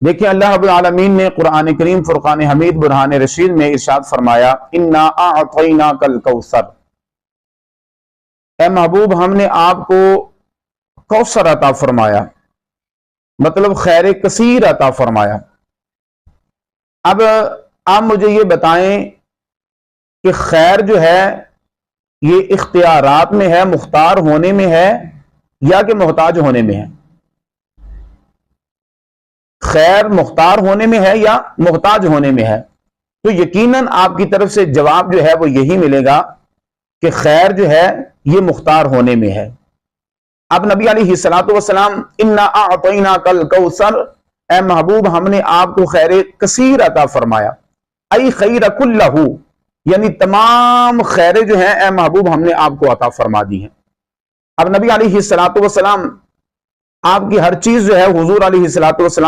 دیکھیں اللہ رب العالمین نے قرآن کریم فرقان حمید برہان رشید میں ارشاد فرمایا انا اعطیناک الکوثر، اے محبوب ہم نے آپ کو کوثر عطا فرمایا، مطلب خیر کثیر عطا فرمایا۔ اب آپ مجھے یہ بتائیں کہ خیر جو ہے یہ اختیارات میں ہے، مختار ہونے میں ہے یا کہ محتاج ہونے میں ہے؟ خیر مختار ہونے میں ہے یا محتاج ہونے میں ہے؟ تو یقیناً آپ کی طرف سے جواب جو ہے وہ یہی ملے گا کہ خیر جو ہے یہ مختار ہونے میں ہے۔ اب نبی علیہ الصلوۃ والسلام انا اعطیناک الکوثر، اے محبوب ہم نے آپ کو خیر کثیر عطا فرمایا، ای خیر کلہ، یعنی تمام خیریں جو ہیں اے محبوب ہم نے آپ کو عطا فرما دی ہیں۔ اب نبی علیہ الصلوۃ والسلام آپ کی ہر چیز جو ہے حضور علیہ الصلوۃ والسلام